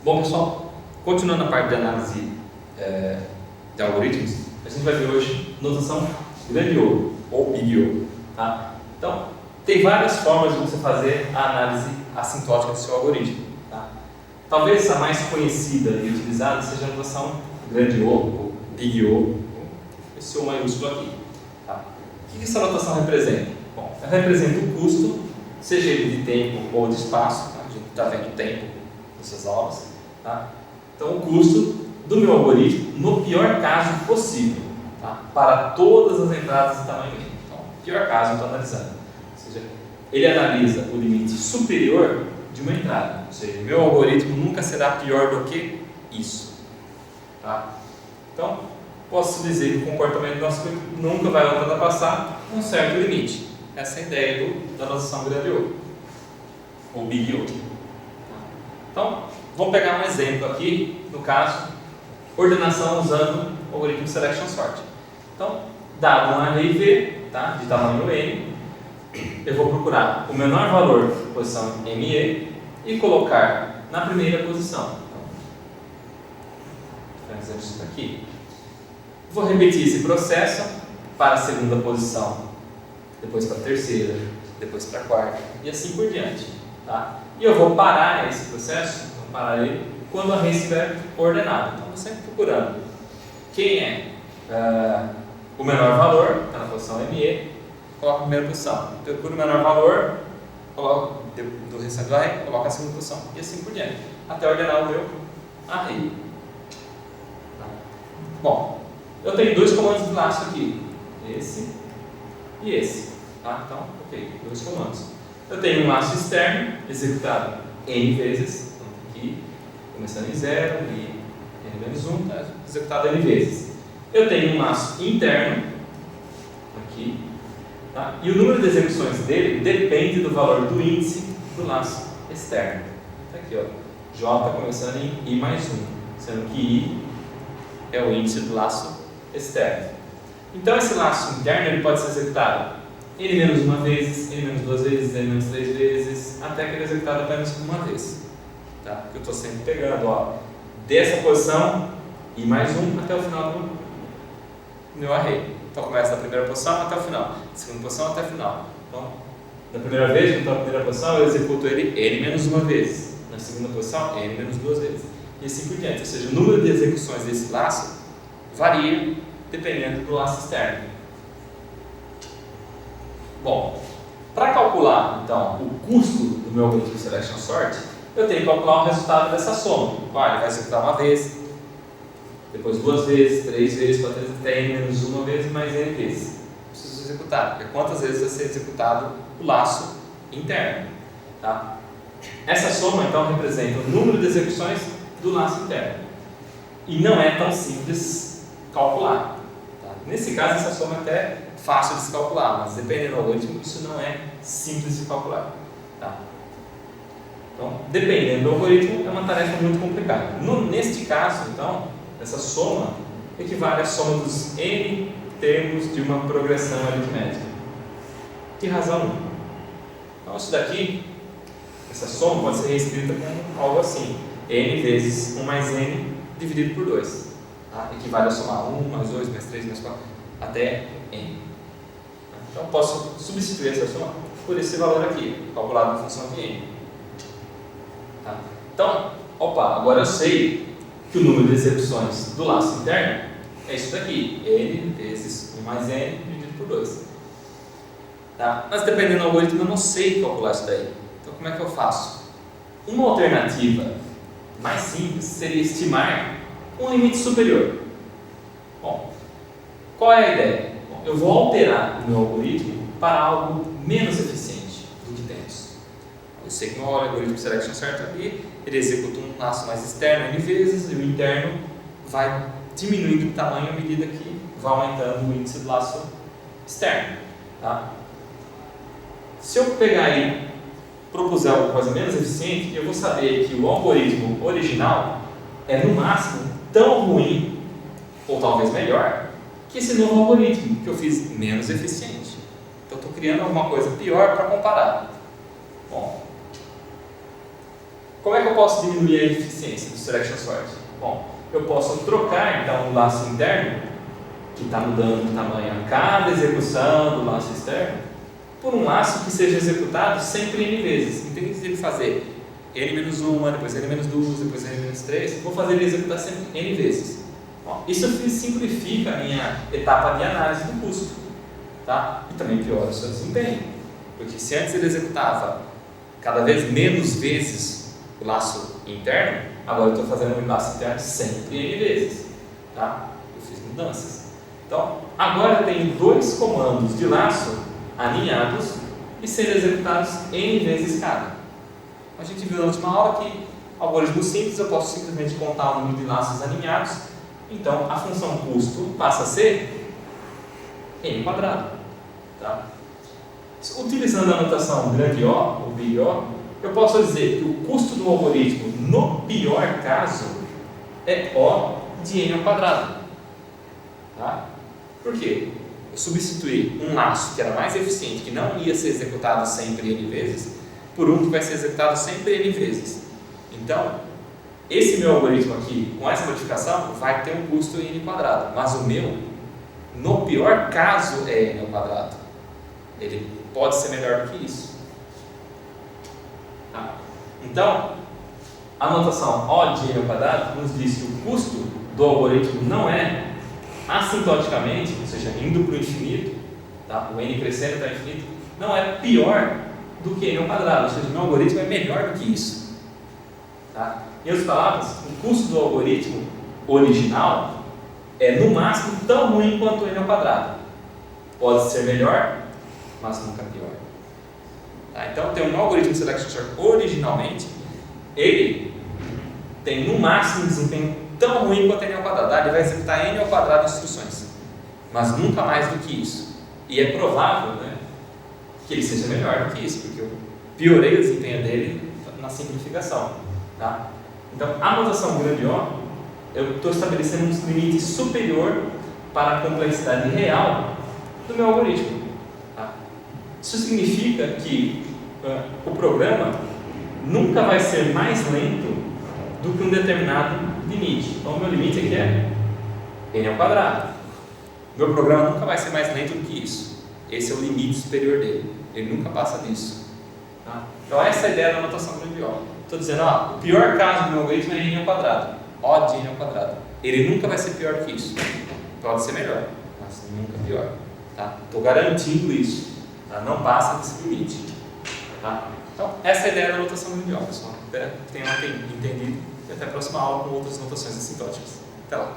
Bom, pessoal, continuando a parte de análise de algoritmos, a gente vai ver hoje notação grande O, ou big O. Tá? Então, tem várias formas de você fazer a análise assintótica do seu algoritmo. Tá? Talvez a mais conhecida e utilizada seja a notação grande O, ou big O, esse O maiúsculo aqui. Tá? O que essa notação representa? Bom, ela representa o custo, seja ele de tempo ou de espaço. Tá? A gente está vendo tempo nessas aulas. Tá? Então, o custo do meu algoritmo no pior caso possível, tá? Para todas as entradas de tamanho n. Então, pior caso eu estou analisando. Ou seja, ele analisa o limite superior de uma entrada. Ou seja, meu algoritmo nunca será pior do que isso. Tá? Então, posso dizer que o comportamento do nosso algoritmo nunca vai ultrapassar um certo limite. Essa é a ideia da notação grande O, ou big O. Então, vamos pegar um exemplo aqui, no caso, ordenação usando o algoritmo Selection Sort. Então, dado um array V, tá, de tamanho n, eu vou procurar o menor valor de posição ME e colocar na primeira posição. Então, fazemos isso aqui. Vou repetir esse processo para a segunda posição, depois para a terceira, depois para a quarta e assim por diante. Tá? E eu vou parar esse processo, vou parar ele quando a array estiver ordenada. Então, eu sempre procurando quem é o menor valor, está na posição ME, coloco a primeira posição. Procuro o menor valor, coloco do restante do array, coloco a segunda posição e assim por diante, até ordenar o meu array. Tá? Bom, eu tenho dois comandos de laço aqui, esse e esse. Tá? Então, ok, dois comandos. Eu tenho um laço externo executado n vezes, então aqui, começando em 0 e n-1, tá? Executado n vezes. Eu tenho um laço interno, aqui, tá? E o número de execuções dele depende do valor do índice do laço externo. Tá aqui, ó, j começando em i mais 1, sendo que i é o índice do laço externo. Então esse laço interno ele pode ser executado n-1 vezes, n-2 vezes, n-3 vezes, até que ele é executado apenas uma vez. Tá? Porque eu estou sempre pegando, ó, dessa posição, i mais 1 até o final do meu array. Então começa da primeira posição até o final, da segunda posição até o final. Então, na primeira vez, que eu estou na primeira posição, eu executo ele n-1 vezes, na segunda posição, n-2 vezes, e assim por diante. Ou seja, o número de execuções desse laço varia dependendo do laço externo. Bom, para calcular então o custo do meu algoritmo Selection Sort, eu tenho que calcular o resultado dessa soma. Ele vai executar uma vez, depois duas vezes, três vezes, quatro vezes, até n-1 vez mais n vezes. Preciso executar, porque quantas vezes vai ser executado o laço interno. Tá? Essa soma então representa o número de execuções do laço interno. E não é tão simples calcular. Tá? Nesse caso, essa soma é até fácil de se calcular, mas dependendo do algoritmo, isso não é simples de calcular. Tá? Então, dependendo do algoritmo, é uma tarefa muito complicada. Neste caso, então, essa soma equivale à soma dos n termos de uma progressão aritmética. Que razão? Então, isso daqui, essa soma pode ser reescrita como algo assim: n vezes 1 mais n dividido por 2. Tá? Equivale a somar 1 mais 2 mais 3 mais 4 até n. Então, posso substituir essa soma por esse valor aqui, calculado em função de n. Tá? Então, agora eu sei que o número de execuções do laço interno é isso daqui, n vezes 1 mais n dividido por 2. Tá? Mas dependendo do algoritmo, eu não sei calcular isso daí. Então, como é que eu faço? Uma alternativa mais simples seria estimar um limite superior. Bom, qual é a ideia? Eu vou alterar o meu algoritmo para algo menos eficiente do que temos. Eu sei que o meu algoritmo Selection Sort aqui, ele executa um laço mais externo n vezes e o interno vai diminuindo de tamanho à medida que vai aumentando o índice do laço externo. Tá? Se eu pegar e propuser alguma coisa menos eficiente, eu vou saber que o algoritmo original é no máximo tão ruim, ou talvez melhor, que esse novo algoritmo que eu fiz menos eficiente. Então, estou criando alguma coisa pior para comparar. Bom, como é que eu posso diminuir a eficiência do selection sort? Bom, eu posso trocar então o laço interno, que está mudando de tamanho a cada execução do laço externo, por um laço que seja executado sempre N vezes. Então, em vez de ele fazer N-1, depois N-2, depois N-3, vou fazer ele executar sempre N vezes. Bom, isso simplifica a minha etapa de análise do custo, tá? E também piora o seu desempenho, porque se antes ele executava cada vez menos vezes o laço interno, agora eu estou fazendo o laço interno sempre N vezes, tá? Eu fiz mudanças. Então, agora eu tenho dois comandos de laço alinhados e sendo executados N vezes cada. A gente viu na última aula que algoritmo simples eu posso simplesmente contar o número de laços alinhados, então a função custo passa a ser N quadrado. Tá? Utilizando a notação grande O, ou big O, eu posso dizer que o custo do algoritmo, no pior caso, é O de N ao quadrado. Tá? Por quê? Eu substituí um laço que era mais eficiente, que não ia ser executado sempre N vezes, por um que vai ser executado sempre N vezes. Então, esse meu algoritmo aqui, com essa modificação, vai ter um custo N quadrado, mas o meu, no pior caso, é N ao quadrado. Ele pode ser melhor do que isso. Tá? Então, a notação O de N ao quadrado nos diz que o custo do algoritmo não é assintoticamente, ou seja, indo para o infinito, tá? O N crescendo para o infinito, não é pior do que N ao quadrado, ou seja, o meu algoritmo é melhor do que isso. Tá? Em outras palavras, o custo do algoritmo original é no máximo tão ruim quanto N ao quadrado. Pode ser melhor, mas nunca pior. Tá? Então, tem um algoritmo selection sort originalmente, ele tem no máximo um desempenho tão ruim quanto N ao quadrado. Tá? Ele vai executar N ao quadrado de instruções, mas nunca mais do que isso. E é provável, né, que ele seja melhor do que isso, porque eu piorei o desempenho dele na simplificação. Tá? Então, a notação grande O, eu estou estabelecendo um limite superior para a complexidade real do meu algoritmo. Tá? Isso significa que o programa nunca vai ser mais lento do que um determinado limite. Então, o meu limite aqui é N ao quadrado. Meu programa nunca vai ser mais lento do que isso. Esse é o limite superior dele. Ele nunca passa disso. Tá? Então, essa é a ideia da notação grande O. Estou dizendo, o pior caso do meu algoritmo é N ao quadrado. O de N ao quadrado. Ele nunca vai ser pior do que isso. Pode ser melhor, mas nunca pior. Tá? Estou garantindo isso. Tá? Não passa desse limite. Tá? Então, essa é a ideia da notação grande O, pessoal. Espero que tenham entendido. E até a próxima aula com outras notações assintóticas. Até lá.